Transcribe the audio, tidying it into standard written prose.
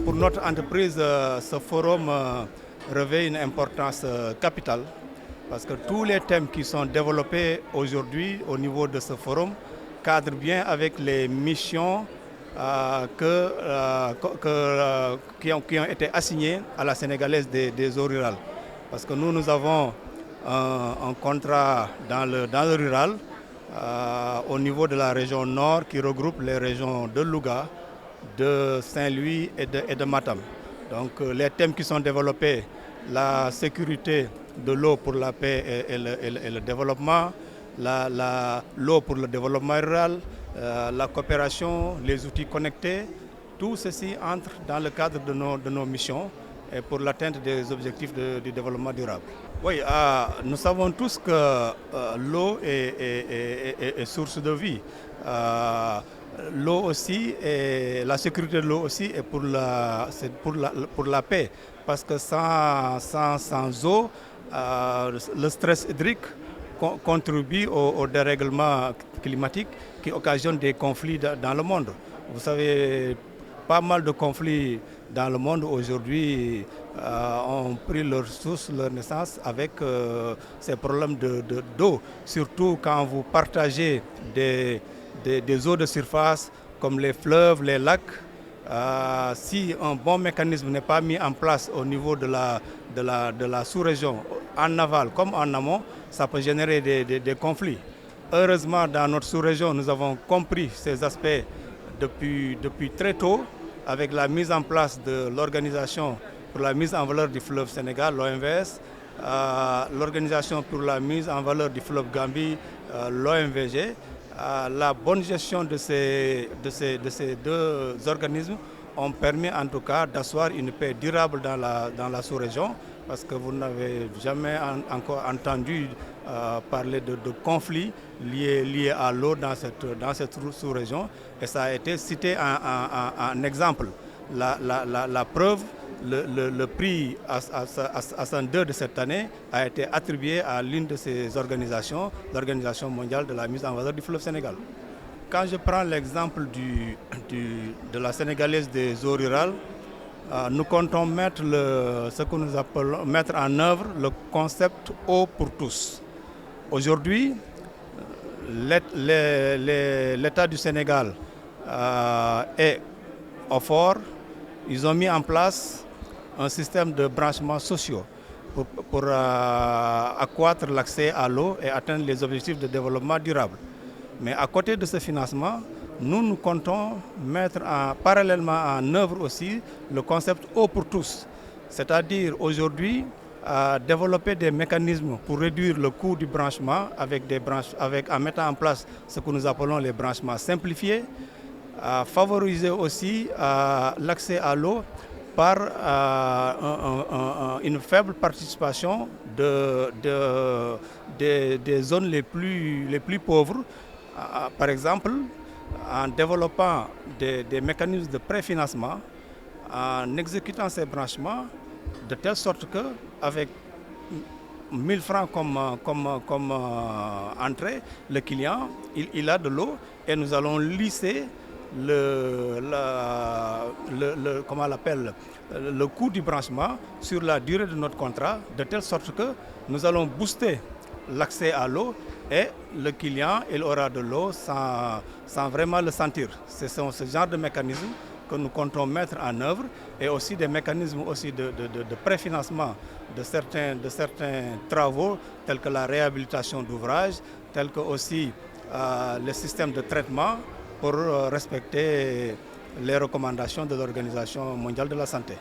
Pour notre entreprise, ce forum revêt une importance capitale parce que tous les thèmes qui sont développés aujourd'hui au niveau de ce forum cadrent bien avec les missions qui ont été assignées à la Sénégalaise des eaux rurales. Parce que nous avons un contrat dans le rural au niveau de la région nord qui regroupe les régions de Louga, de Saint-Louis et de Matam. Donc les thèmes qui sont développés, la sécurité de l'eau pour la paix et le développement, l'eau pour le développement rural, la coopération, les outils connectés, tout ceci entre dans le cadre de nos missions et pour l'atteinte des objectifs du développement durable. Oui, nous savons tous que l'eau est source de vie. L'eau aussi, et la sécurité de l'eau aussi est pour la paix. Parce que sans eau, le stress hydrique contribue au dérèglement climatique qui occasionne des conflits dans le monde. Vous savez, pas mal de conflits dans le monde aujourd'hui ont pris leur source, leur naissance avec ces problèmes d'eau. Surtout quand vous partagez des eaux de surface comme les fleuves, les lacs. Si un bon mécanisme n'est pas mis en place au niveau de la sous-région, en aval comme en amont, ça peut générer des conflits. Heureusement, dans notre sous-région, nous avons compris ces aspects depuis très tôt, avec la mise en place de l'Organisation pour la mise en valeur du fleuve Sénégal, l'OMVS, l'Organisation pour la mise en valeur du fleuve Gambie, l'OMVG. La bonne gestion de ces deux organismes ont permis en tout cas d'asseoir une paix durable dans la sous-région, parce que vous n'avez jamais encore entendu parler de conflits liés à l'eau dans cette sous-région, et ça a été cité en exemple. La preuve, le prix Hassan II de cette année a été attribué à l'une de ces organisations, l'Organisation mondiale de la mise en valeur du fleuve Sénégal. Quand je prends l'exemple de la Sénégalaise des eaux rurales, nous comptons mettre en œuvre le concept eau pour tous. Aujourd'hui, l'État du Sénégal est au fort. Ils ont mis en place un système de branchements sociaux pour accroître l'accès à l'eau et atteindre les objectifs de développement durable. Mais à côté de ce financement, nous comptons mettre parallèlement en œuvre aussi le concept eau pour tous. C'est-à-dire aujourd'hui développer des mécanismes pour réduire le coût du branchement en mettant en place ce que nous appelons les branchements simplifiés, favoriser aussi l'accès à l'eau par une faible participation des zones les plus pauvres. Par exemple, en développant des mécanismes de préfinancement, en exécutant ces branchements, de telle sorte qu'avec 1000 francs comme entrée, le client, il a de l'eau, et nous allons lisser le coût du branchement sur la durée de notre contrat, de telle sorte que nous allons booster l'accès à l'eau, et le client, il aura de l'eau sans vraiment le sentir. Ce sont ce genre de mécanismes que nous comptons mettre en œuvre, et aussi des mécanismes aussi de préfinancement de certains travaux, tels que la réhabilitation d'ouvrages, tels que aussi le système de traitement pour respecter les recommandations de l'Organisation mondiale de la santé.